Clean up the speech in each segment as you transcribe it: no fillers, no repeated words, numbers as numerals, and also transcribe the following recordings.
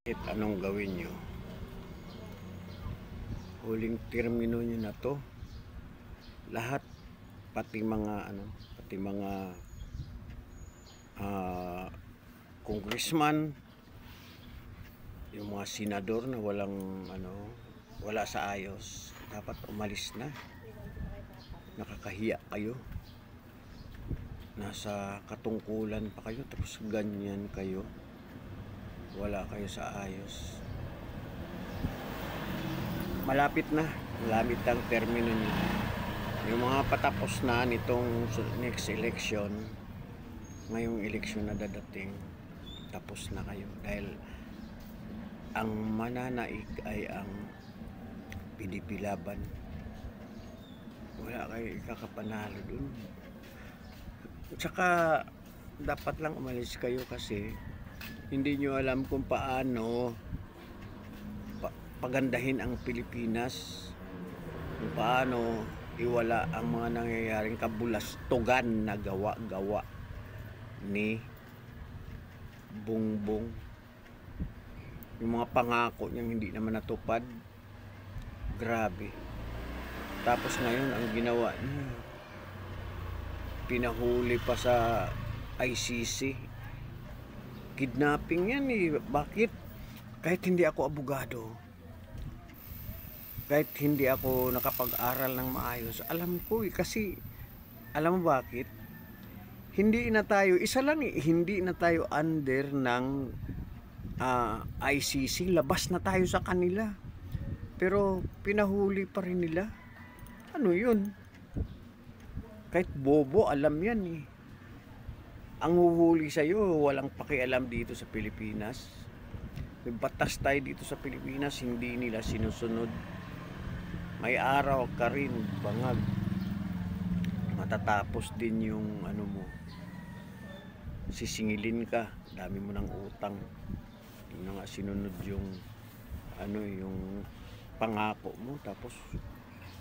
Anong gawin nyo? Huling termino nyo na to. Lahat, pati mga congressman, yung mga senador na wala sa ayos, dapat umalis na. Nakakahiya kayo. Nasa katungkulan pa kayo, tapos ganyan kayo. Wala kayo sa ayos. Malapit ang termino niyo. Yung mga patapos na nitong next election, ngayong election na dadating, tapos na kayo. Dahil ang mananaig ay ang PDP Laban. Wala kayo ikakapanalo dun. Tsaka dapat lang umalis kayo kasi hindi nyo alam kung paano pagandahin ang Pilipinas, kung paano iwala ang mga nangyayaring kabulastugan na gawa-gawa ni Bongbong. Yung mga pangako niyang hindi naman natupad, grabe. Tapos ngayon ang ginawa niya, pinahuli pa sa ICC. Kidnapping yan eh. Bakit? Kahit hindi ako abogado, kahit hindi ako nakapag-aral ng maayos, alam ko eh. Kasi alam mo bakit? Hindi na tayo, isa lang eh, hindi na tayo under ng ICC. Labas na tayo sa kanila, pero pinahuli pa rin nila. Ano yun? Kahit bobo, alam yan eh. Ang huhuli sa'yo, walang pakialam dito sa Pilipinas. May batas tayo dito sa Pilipinas, hindi nila sinusunod. May araw ka rin, bangag. Matatapos din yung ano mo. Sisingilin ka, dami mo ng utang. Hindi na nga sinunod yung yung pangako mo. Tapos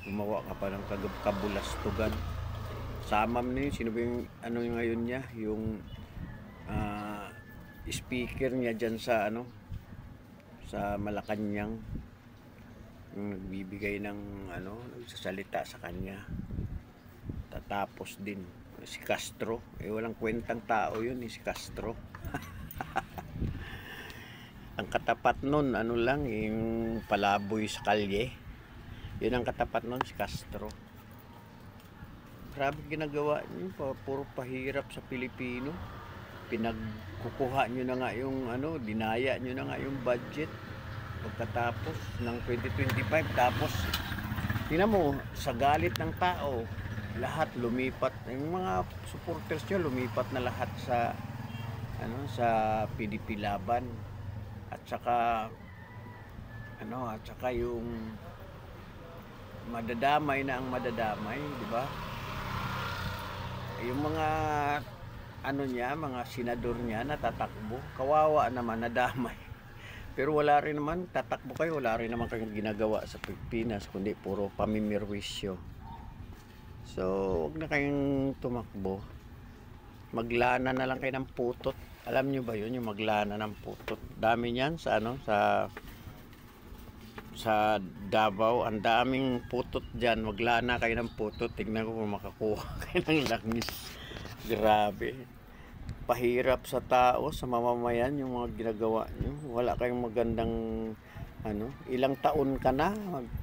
gumawa ka pa ng kabulastugan. Sama mo na yun, sino ba yung yung ngayon niya, yung speaker niya dyan sa sa Malacanang, yung nagbibigay ng nagsasalita sa kanya. Tatapos din si Castro, walang kwentang tao yun si Castro. Ang katapat nun lang, yung palaboy sa kalye, yun ang katapat nun, si Castro. Grabe ginagawa niyo, puro pahirap sa Pilipino. Pinagkukuha niyo na nga yung dinaya niyo na nga yung budget pagkatapos ng 2025. Tapos tingnan mo, sa galit ng tao, lahat lumipat, yung mga supporters niyo lumipat na lahat sa sa PDP Laban. At saka yung madadamay na ang madadamay, di ba? Yung mga mga senador niya natatakbo, kawawa naman, nadamay. Pero wala rin naman, tatakbo kayo, wala rin naman kayong ginagawa sa Pilipinas, kundi puro pamimirwisyo. So wag na kayong tumakbo, maglana na lang kayo ng putot. Alam nyo ba yun, yung maglana ng putot? Dami niyan sa Davao, ang daming putot dyan. Maglana kayo ng putot, tignan ko kung makakuha kayo ng langis. Grabe, pahirap sa tao, sa mamamayan yung mga ginagawa nyo. Wala kayong magandang ilang taon ka na,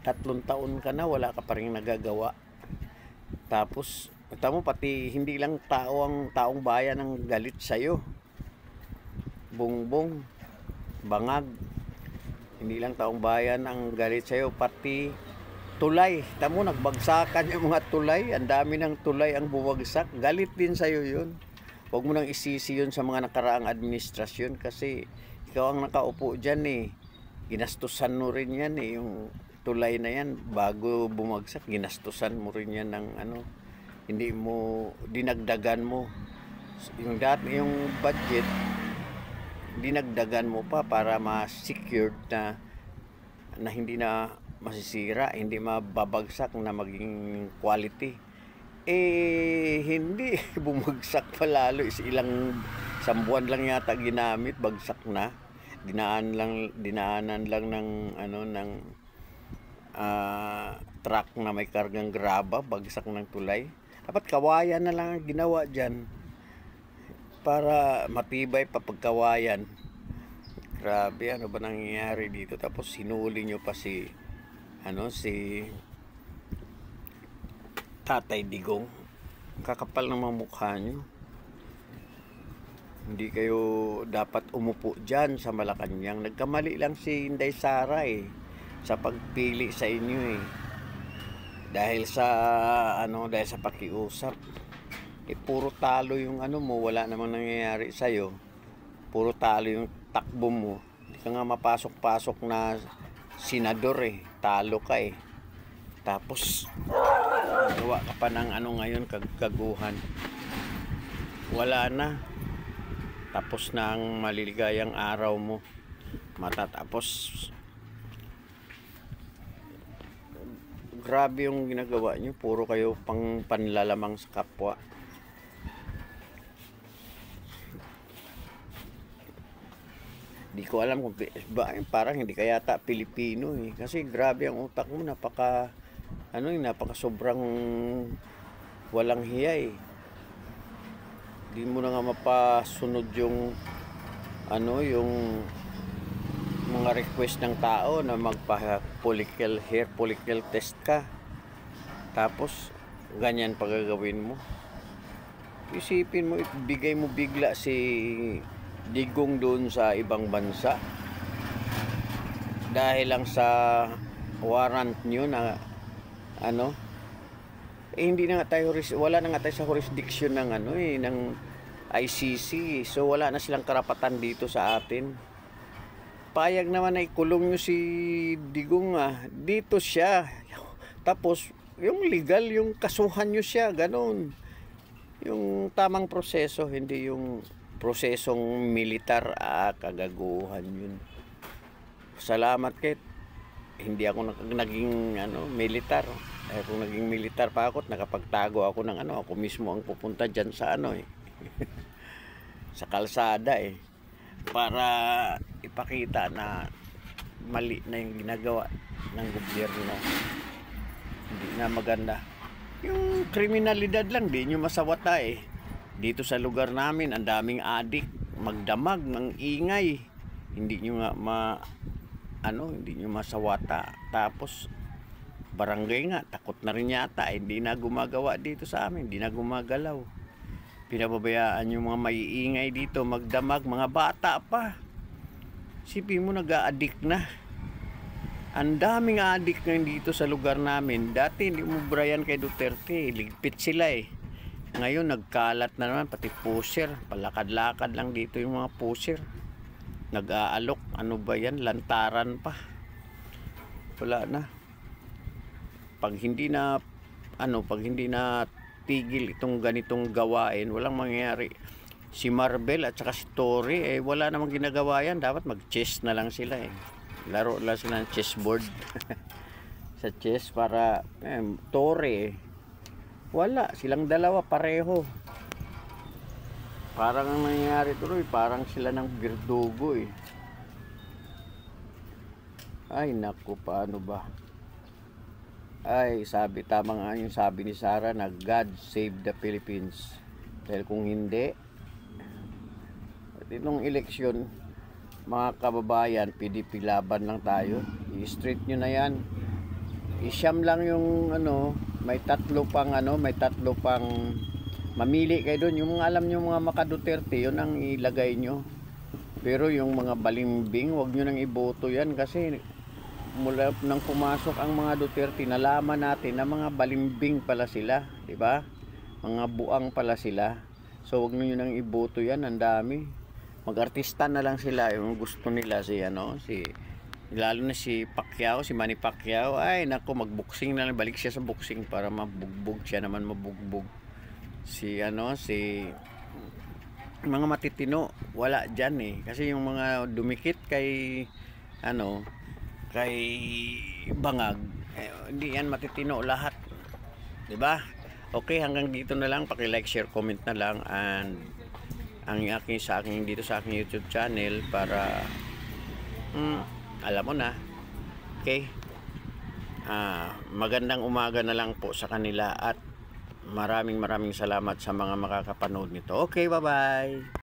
3 taon ka na, wala ka pa rin nagagawa. Tapos tamo, pati hindi lang taong bayan ang galit sa'yo. Bongbong, bangag, hindi lang taong bayan ang galit sa'yo, pati tulay. Tamo, nagbagsakan yung mga tulay. Ang dami ng tulay ang bumagsak. Galit din sa'yo yun. Huwag mo nang isisi yun sa mga nakaraang administrasyon kasi ikaw ang nakaupo dyan eh. Ginastusan mo rin yan eh. Yung tulay na yan, bago bumagsak, ginastusan mo rin yan ng hindi mo, dinagdagan mo. Yung budget, dinagdagan mo pa para ma-secured na hindi na masisira, hindi mababagsak, na maging quality. Hindi bumagsak pa lalo. Isang buwan lang yata ginamit, bagsak na. dinaanan lang ng truck na may kargang graba, bagsak ng tulay. Dapat kawayan na lang ang ginawa diyan para matibay pa pagkawayan. Grabe, ano ba nangyayari dito? Tapos sinuli nyo pa si Tatay Digong. Kakapal ng mga mukha nyo. Hindi kayo dapat umupo dyan sa Malacanang. Nagkamali lang si Inday Sara sa pagpili sa inyo dahil sa pakiusap. Puro talo yung mo, wala namang nangyayari sa'yo. Puro talo yung takbo mo. Hindi ka nga mapasok-pasok na senador talo ka Tapos gawa ka pa ng ngayon, kagaguhan. Wala na. Tapos na ang maliligayang araw mo. Matatapos. Grabe yung ginagawa nyo. Puro kayo panlalamang sa kapwa. Di ko alam kung parang hindi ka yata Pilipino kasi grabe ang utak mo, napaka sobrang walang hiya Di mo na nga mapasunod yung yung mga request ng tao na hair follicle test ka. Tapos ganyan pagagawin mo. Isipin mo, ibigay mo bigla si Digong doon sa ibang bansa dahil lang sa warrant nyo na hindi na nga tayo, wala na nga tayo sa jurisdiction ng ng ICC, so wala na silang karapatan dito sa atin. Payag naman na ikulong nyo si Digong dito siya, tapos yung legal, yung kasuhan nyo siya, ganon. Yung tamang proseso, hindi yung prosesong militar, kagaguhan yun. Salamat Kate, hindi ako naging militar. Kung naging militar pa ako, nakapagtago ako ng ako mismo ang pupunta dyan sa sa kalsada para ipakita na mali na yung ginagawa ng gobyerno. Hindi na maganda. Yung kriminalidad lang, di nyo masawata Dito sa lugar namin, ang daming adik, magdamag ng ingay. Hindi nyo nga hindi nyo masawata. Tapos barangay nga, takot na rin yata, hindi na gumagawa dito sa amin, hindi na gumagalaw. Pinababayaan yung mga maiingay dito, magdamag, mga bata pa. Sipin mo, nag-a-addict na. Ang daming addict ngayon dito sa lugar namin. Dati hindi mo Brian kay Duterte, ligpit sila Ngayon nagkalat na naman, pati pusher, palakad-lakad lang dito yung mga pusher. Nag-aalok, ano ba yan, lantaran pa. Wala na. Pag hindi na tigil itong ganitong gawain, walang mangyayari. Si Marvel at saka si Tory, wala namang ginagawa yan. Dapat mag-chess na lang sila Laro lang sila ng chessboard. Sa chess para Tory wala, silang dalawa pareho. Parang ang nangyayari tuloy, parang sila ng Birdugo Ay naku, paano ba? Ay, tama nga yung sabi ni Sara na God save the Philippines. Dahil kung hindi, itong eleksyon, mga kababayan, PDP laban lang tayo. I-street nyo na yan. I-siyam lang yung may tatlo pang mamili kayo doon. Yung mga alam nyo, mga maka-Duterte, yun ang ilagay nyo. Pero yung mga balimbing, wag nyo nang iboto yan kasi mula nang pumasok ang mga Duterte, nalaman natin na mga balimbing pala sila, di ba? Mga buang pala sila. So wag nyo nang iboto yan, ang dami. Mag-artista na lang sila, yung gusto nila lalo na si Pacquiao, si Manny Pacquiao. Ay nako, magboxing na lang, balik siya sa boxing para mabugbog siya naman, mabugbog. Si mga matitino, wala dyan kasi yung mga dumikit kay Bangag, hindi yan matitino lahat, di ba? Okay, hanggang dito na lang. Paki-like, share, comment na lang, and sa aking dito sa aking YouTube channel para Alam mo na. Okay? Magandang umaga na lang po sa kanila at maraming salamat sa mga makakapanood nito. Okay, bye-bye.